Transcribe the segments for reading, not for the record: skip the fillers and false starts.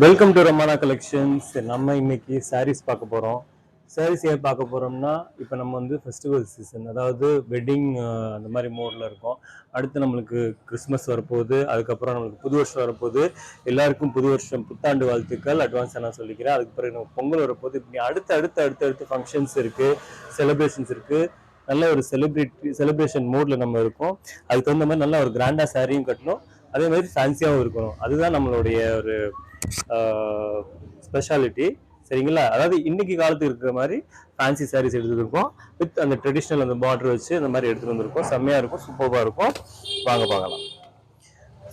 Welcome to ரமானா collections. நம்ம இன்னைக்கு சாரீஸ் பார்க்க போகிறோம். சாரீஸ் ஏன் பார்க்க போகிறோம்னா, இப்போ நம்ம வந்து ஃபெஸ்டிவல் சீசன், அதாவது வெட்டிங் அந்த மாதிரி மோடில் இருக்கோம். அடுத்து நம்மளுக்கு கிறிஸ்மஸ் வரப்போகுது, அதுக்கப்புறம் நம்மளுக்கு புது வருஷம் வரப்போகுது. எல்லாருக்கும் புது வருஷம் புத்தாண்டு வாழ்த்துக்கள் அட்வான்ஸாக நான் சொல்லிக்கிறேன். அதுக்கு பிறகு நம்ம பொங்கல் வரப்போகுது. இப்படி அடுத்து ஃபங்க்ஷன்ஸ் இருக்குது, செலிப்ரேஷன்ஸ் இருக்குது. நல்ல ஒரு செலிப்ரேஷன் மோடில் நம்ம இருக்கோம். அதுக்கு தகுந்த மாதிரி நல்லா ஒரு கிராண்டாக சாரியும் கட்டணும், அதே மாதிரி ஃபேன்சியாகவும் இருக்கணும். அதுதான் நம்மளுடைய ஒரு ஸ்பெஷாலிட்டி. சரிங்களா? அதாவது இன்னைக்கு காலத்துக்கு இருக்கிற மாதிரி ஃபேன்சி சாரீஸ் எடுத்துருக்கோம். வித் அந்த ட்ரெடிஷ்னல் அந்த பார்டர் வச்சு அந்த மாதிரி எடுத்துட்டு வந்திருக்கோம். செம்மையா இருக்கும், சூப்பராக இருக்கும். வாங்க பார்க்கலாம்.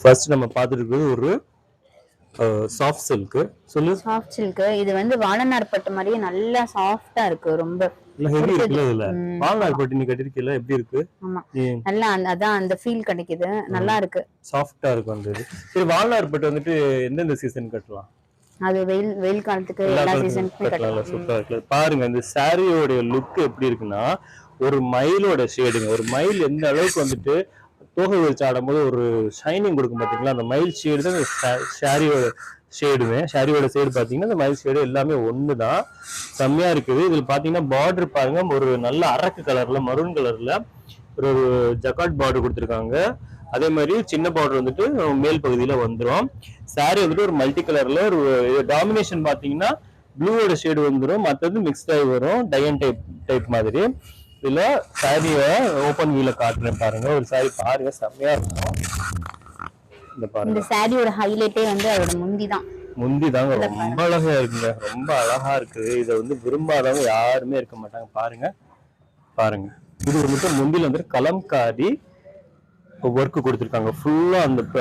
ஃபர்ஸ்ட் நம்ம பார்த்துட்டு இருக்கிறது ஒரு சாஃப்ட் சில்க். சொல்லு. Soft silk. இது வந்து வாழநார் பட்டு மாதிரியே நல்லா சாஃப்டா இருக்கு. ரொம்ப ஹெவி இருக்குல்ல. இதுல வாழநார் பட்டு நீ கட்டிருக்கீல, எப்படி இருக்கு? ஆமா, நல்லா அதான் அந்த ஃபீல் கிடைக்குது. நல்லா இருக்கு, சாஃப்டா இருக்கும் அந்த இது. சரி, வாழநார் பட்டு வந்துட்டு எந்தெந்த சீசன் கட்டலாம்? அது வெயில் காலத்துக்கு எல்லா சீசனுக்கும் கட்டலாம். சூப்பரா இருக்கு. பாருங்க இந்த சாரியோட லுக் எப்படி இருக்குன்னா, ஒரு மயிலோட ஷேடுங்க. ஒரு மயில் எந்த அளவுக்கு வந்துட்டு தோகை வச்சு ஆடும்போது ஒரு ஷைனிங் கொடுக்கும் பாத்தீங்களா, அந்த மயில் ஷேடு தான் சாரியோட ஷேடுமே. சாரியோட ஷேடு பாத்தீங்கன்னா இந்த மயில் ஷேடு எல்லாமே ஒண்ணுதான். செம்மையா இருக்குது. இதுல பாத்தீங்கன்னா பார்டர் பாருங்க, ஒரு நல்ல அரக்கு கலர்ல மரூன் கலர்ல ஒரு ஜக்காட் பார்டர் கொடுத்துருக்காங்க. அதே மாதிரி சின்ன பார்டர் வந்துட்டு மேல் பகுதியில வந்துடும். சாரி வந்துட்டு ஒரு மல்டி கலர்ல ஒரு டாமினேஷன் பாத்தீங்கன்னா ப்ளூவோட ஷேடு வந்துடும், மற்றது மிக்ஸ்ட் ஆகி வரும், டயன் டைப் மாதிரி. இதுல சாரிய ஓபன் வியூல காட்டுறேன் பாருங்க. ஒரு சாரி பாருங்க, செம்மையா இருக்கும். இந்த பாருங்க, இந்த சாரியோட ஹைலைட்டே வந்து அதோட முந்தி தான். முந்தி தாங்க ரொம்ப அழகா இருக்குங்க, ரொம்ப அழகா இருக்குது. இதை வந்து விரும்பாதவங்க யாருமே இருக்க மாட்டாங்க. பாருங்க பாருங்க, இது வந்துட்டு முந்தில வந்துட்டு கலம்காரி ஒர்க் கொடுத்துருக்காங்க. ஃபுல்லா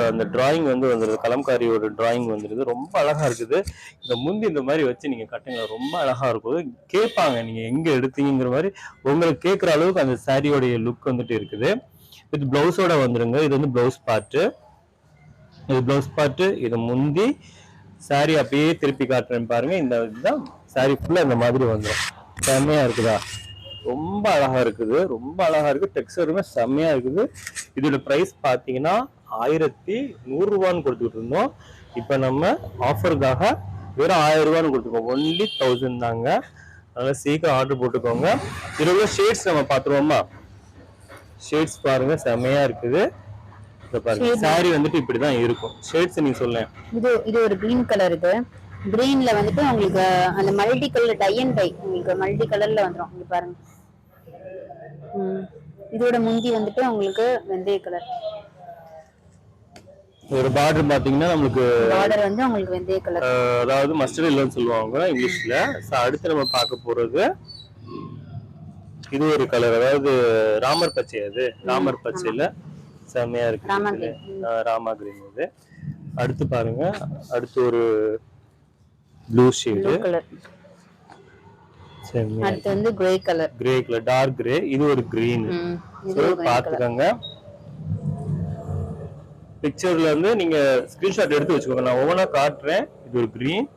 அந்த டிராயிங் வந்து வந்துருது, கலம்காரியோட டிராயிங் வந்துருது. ரொம்ப அழகா இருக்குது. இந்த முந்தி இந்த மாதிரி வச்சு நீங்க கட்டுங்க, ரொம்ப அழகா இருக்கும். கேட்பாங்க நீங்க எங்க எடுத்தீங்கிற மாதிரி, உங்களுக்கு கேட்குற அளவுக்கு அந்த சாரியோடைய லுக் வந்துட்டு இருக்குது. இது பிளவுஸோட வந்துருங்க. இது வந்து பிளவுஸ் பார்ட்டு, இது பிளவுஸ் பார்ட்டு, இது முந்தி. சாரி அப்படியே திருப்பி காட்டுறேன் பாருங்க. இந்த இதுதான் சாரி ஃபுல்லா இந்த மாதிரி வந்துடும். செம்மையா இருக்குதா? ரொம்ப அழகா இருக்குது, ரொம்ப அழகா இருக்கு. டெக்ஸ்டருமே செம்மையா இருக்குது. இதோட பிரைஸ் பாத்தீங்கன்னா 1100 கொடுத்துட்டு இருந்தோம். இப்ப நம்ம ஆஃபருக்காக வெறும் 1000 ரூபான்னு கொடுத்துருக்கோம். ஒன்லி 1000 தாங்க. அதனால சீக்கிரம் ஆர்டர் போட்டுக்கோங்க. இதுல ஷேட்ஸ் நம்ம பாத்துருவோமா? ஷேட்ஸ் பாருங்க, செம்மையா இருக்குது. பாருங்க, சாரி வந்துட்டு இப்படிதான் இருக்கும். ஷேட்ஸ் நீங்க சொல்லேன். இது ஒரு கிரீன் கலர். இது கிரீன்ல வந்துட்டு உங்களுக்கு அந்த மல்டி கலர் டயன் டை உங்களுக்கு மல்டி கலர்ல வந்துரும். இங்க பாருங்க, இதோட முந்தி வந்துட்டு உங்களுக்கு வெந்தய கலர். ஒரு பார்டர் பாத்தீங்கன்னா நம்மளுக்கு பார்டர் வந்து உங்களுக்கு வெந்தய கலர், அதாவது மஸ்டர்ட் இல்லன்னு சொல்லுவாங்க இங்கிலீஷ்ல. அடுத்து நம்ம பார்க்க போறது இது ஒரு கலர், அதாவது ராமர் பச்சை. அது ராமர் பச்சையில செம்மையா இருக்கு, ராமா கிரீன். இது அடுத்து பாருங்க, அடுத்து ஒரு ப்ளூ ஷேடு. அடுத்து வந்து கிரே கலர், டார்க் கிரே. இது ஒரு கிரீன். பாத்துக்கோங்க, பிக்சர்ல இருந்து நீங்க ஸ்கிரீன்ஷாட் எடுத்து வச்சுக்கோங்க. நான் ஒவ்வொன்றா காட்டுறேன். இது ஒரு கிரீன்,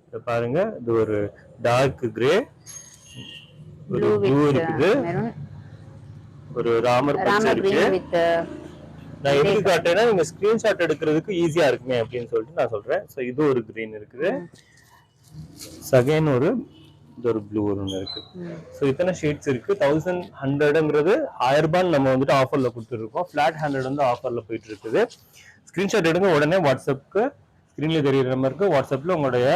இத பாருங்க. இது ஒரு டார்க் கிரே, ஒரு ப்ளூ இருக்குது, ஒரு ராமர் பச்சை இருக்கு. நான் எதுக்கு காட்டுறேன்னா நீங்க ஸ்கிரீன்ஷாட் எடுக்கிறதுக்கு ஈஸியா இருக்குமே அப்படின்னு சொல்லிட்டு நான் சொல்றேன். ஸோ இது ஒரு கிரீன் இருக்குது. செகண்ட் ஒரு ப்ளூ ஒன்று இருக்கு. ஸோ இத்தனை ஷேட்ஸ் இருக்கு. 1100ங்கிறது 1000 ரூபாய் நம்ம வந்துட்டு ஆஃபர்ல கொடுத்துருக்கோம். ஃபிளாட் 100 வந்து ஆஃபர்ல போயிட்டு இருக்குது. ஸ்கிரீன்ஷாட் எடுங்க, உடனே வாட்ஸ்அப்புக்கு ஸ்கிரீன்ல தெரியுற நம்பருக்கு வாட்ஸ்அப்ல உங்களுடைய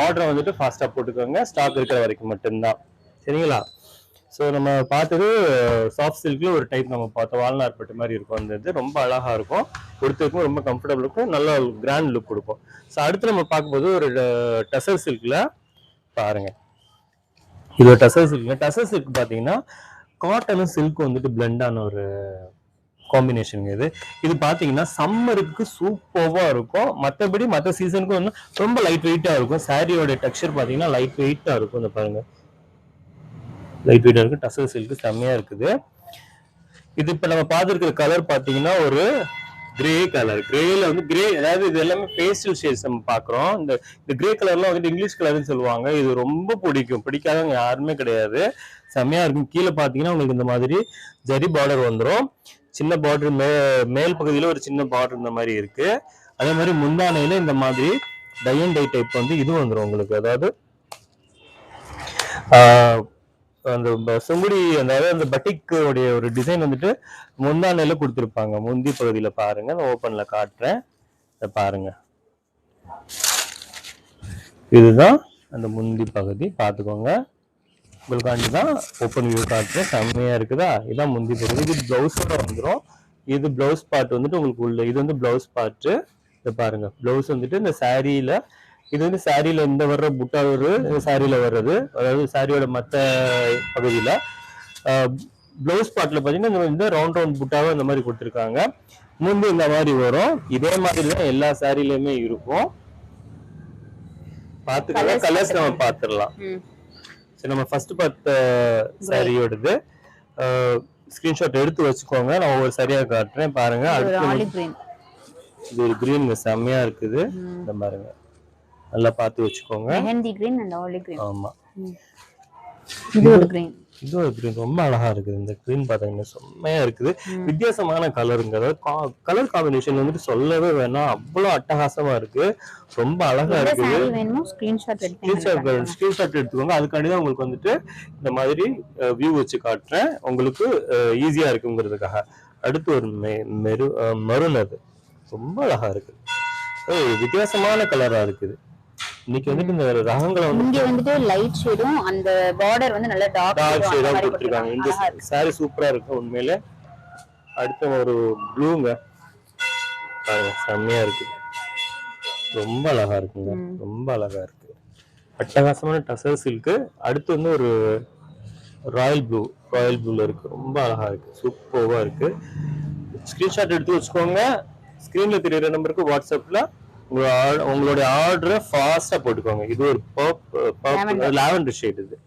ஆர்டரை வந்துட்டு ஃபாஸ்டா போட்டுக்கோங்க. ஸ்டாக் இருக்கிற வரைக்கும் மட்டும்தான். சரிங்களா? ஸோ நம்ம பார்த்தது சாஃப்ட் சில்க்ல ஒரு டைப் நம்ம பார்த்தோம், வால்நார் பட்டு மாதிரி இருக்கும். அந்த இது ரொம்ப அழகா இருக்கும், கொடுத்துருக்கும், ரொம்ப கம்ஃபர்டபுள் இருக்கும், நல்ல கிராண்ட் லுக் கொடுக்கும். ஸோ அடுத்து நம்ம பார்க்கும்போது ஒரு டசர் சில்க்ல பாருங்க. இது ஒரு டசர் சில்க். டசர் சில்க் பார்த்தீங்கன்னா காட்டனும் சில்க்கும் வந்துட்டு பிளெண்டான ஒரு காம்பினேஷன். இது பார்த்தீங்கன்னா சம்மருக்கு சூப்பராக இருக்கும். மற்றபடி மற்ற சீசனுக்கும் வந்து ரொம்ப லைட் வெயிட்டாக இருக்கும். சாரியோட டெக்ஸ்சர் பார்த்தீங்கன்னா லைட் வெயிட்டாக இருக்கும். இந்த பாருங்க, லைட் வெயிட்டா இருக்கு. டசர் சில்க் செம்மையா இருக்குது. இது இப்ப நம்ம பார்த்துருக்கிற கலர் பாத்தீங்கன்னா ஒரு கிரே கலர். கிரேல வந்து கிரே, அதாவது இது எல்லாமே பேஸ்டல் ஷேட்ஸ் நம்ம பாக்குறோம். இந்த கிரே கலர்லாம் வந்துட்டு இங்கிலீஷ் கலர்னு சொல்லுவாங்க. இது ரொம்ப பிடிக்கும், பிடிக்காதவங்க யாருமே கிடையாது. செம்மையா இருக்கும். கீழே பாத்தீங்கன்னா உங்களுக்கு இந்த மாதிரி ஜரி பார்டர் வந்துடும். சின்ன பார்டர் மேல் பகுதியில ஒரு சின்ன பார்டர் இந்த மாதிரி இருக்கு. அதே மாதிரி முந்தானையில இந்த மாதிரி டை அண்ட் டை டைப் வந்து இது வந்துடும் உங்களுக்கு. அதாவது அந்த செங்குடி அதாவது அந்த பட்டிக்கு உடைய ஒரு டிசைன் வந்துட்டு முந்தானையில கொடுத்துருப்பாங்க. முந்தி பகுதியில பாருங்க, நான் ஓப்பன்ல காட்டுறேன். இதை பாருங்க, இதுதான் அந்த முந்தி பகுதி. பார்த்துக்கோங்க, உங்களுக்காண்டி தான் ஓப்பன் வியூ காட்டுறேன். செம்மையா இருக்குதா? இதான் முந்தி பகுதி. இது பிளவுஸோட வந்துடும். இது பிளவுஸ் பார்ட் வந்துட்டு உங்களுக்கு உள்ள, இது வந்து பிளவுஸ் பார்ட். இதை பாருங்க, பிளவுஸ் வந்துட்டு இந்த சாரியில, இது வந்து சாரியில இந்த வர்ற புட்டா ஒரு சாரியில வர்றது, அதாவது சாரியோட மற்ற பகுதியில. பிளவுஸ் பார்ட்ல பாத்தீங்கன்னா இந்த ரவுண்ட் ரவுண்ட் புட்டாவை இந்த மாதிரி கொடுத்துருக்காங்க. முந்தி இந்த மாதிரி வரும். இதே மாதிரி தான் எல்லா சாரிலையுமே இருக்கும். பாத்துக்கோங்க, கலர்ஸ் நம்ம பாத்துடலாம். சரி, நம்ம ஃபர்ஸ்ட் பார்த்த சாரியோடது ஸ்கிரீன்ஷாட் எடுத்து வச்சுக்கோங்க. நான் ஒவ்வொரு சாரியா காட்டுறேன் பாருங்க. இது ஒரு கிரீன் செம்மையா இருக்குது. இந்த பாருங்க, நல்லா பார்த்து வச்சுக்கோங்க. Mehndi green and olive green. ஆமா, இது ஒரு கிரீன். இது ஒரு கிரீன் ரொம்ப அழகா இருக்குது. இந்த கிரீன் பாத்தீங்கன்னா செம்மையா இருக்குது. வித்தியாசமான கலருங்க. அதாவது கலர் காம்பினேஷன் வந்துட்டு சொல்லவே வேணாம், அவ்வளவு அட்டகாசமா இருக்கு. ரொம்ப அழகா இருக்குது. ஸ்கிரீன்ஷாட் எடுத்துக்கோங்க. அதுக்காண்டி தான் உங்களுக்கு வந்துட்டு இந்த மாதிரி வியூ வச்சு காட்டுறேன், உங்களுக்கு ஈஸியா இருக்குங்கிறதுக்காக. அடுத்து ஒரு மருன், அது ரொம்ப அழகா இருக்கு. வித்தியாசமான கலரா இருக்குது. இன்னைக்கு வந்துட்டு இந்த ரகங்களை வந்து இங்க வந்துட்டு லைட் ஷேடும் அந்த பார்டர் வந்து நல்ல டார்க் ஷேடா கொடுத்திருக்காங்க. இந்த சாரி சூப்பரா இருக்கு உண்மையிலே. அடுத்து ஒரு ப்ளூங்க பாருங்க, செம்மையா இருக்கு. ரொம்ப அழகா இருக்குங்க, ரொம்ப அழகா இருக்கு. அட்டகாசமான டசர் சில்க். அடுத்து வந்து ஒரு ராயல் ப்ளூல இருக்கு. ரொம்ப அழகா இருக்கு, சூப்பர்வா இருக்கு. ஸ்கிரீன்ஷாட் எடுத்து வச்சுக்கோங்க. ஸ்கிரீன்ல தெரியுற நம்பருக்கு வாட்ஸ்அப்ல உங்களுடைய ஆர்டரை ஃபாஸ்டா போட்டுக்கோங்க. இது ஒரு லாவெண்டர் ஷேட். இது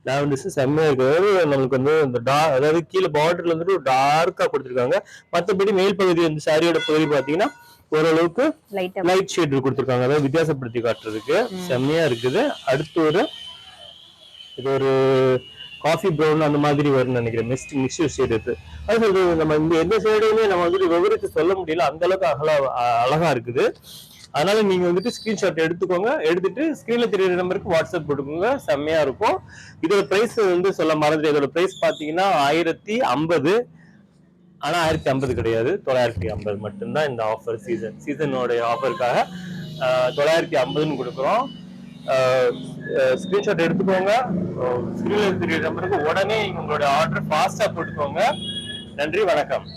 லாவெண்டர் செம்மையா இருக்கு. நம்மளுக்கு வந்து இந்த அதாவது கீழே பார்டர்ல வந்துட்டு ஒரு டார்க்கா கொடுத்துருக்காங்க. மற்றபடி மேல் பகுதி வந்து சாரியோட பகுதி பாத்தீங்கன்னா ஓரளவுக்கு லைட் ஷேட் கொடுத்துருக்காங்க. அதாவது வித்தியாசப்படுத்தி காட்டுறதுக்கு செம்மையா இருக்குது. அடுத்து இது ஒரு காஃபி ப்ரௌன் அந்த மாதிரி வரும்னு நினைக்கிறேன். மிக்சர் ஷேட் இது. அது சொல்றது, நம்ம இந்த எந்த ஷேடையுமே நம்ம வந்துட்டு விவரித்து சொல்ல முடியல, அந்த அளவுக்கு அழகா இருக்குது. அதனால நீங்க வந்துட்டு ஸ்கிரீன்ஷாட் எடுத்துக்கோங்க. எடுத்துட்டு ஸ்கிரீன்ல தெரியுற நம்பருக்கு வாட்ஸ்அப் போட்டுக்கோங்க. செம்மையா இருக்கும். இதோட பிரைஸ் வந்து சொல்ல மறந்துட்டு, இதோட பிரைஸ் பாத்தீங்கன்னா 1050. ஆனா 1050 கிடையாது, 950 மட்டும்தான். இந்த ஆஃபர் சீசனோட ஆஃபருக்காக 950 கொடுக்குறோம். ஸ்கிரீன்ஷாட் எடுத்துக்கோங்க. ஸ்கிரீன்ல தெரியுற நம்பருக்கு உடனே உங்களோட ஆர்டர் ஃபாஸ்டா போட்டுக்கோங்க. நன்றி, வணக்கம்.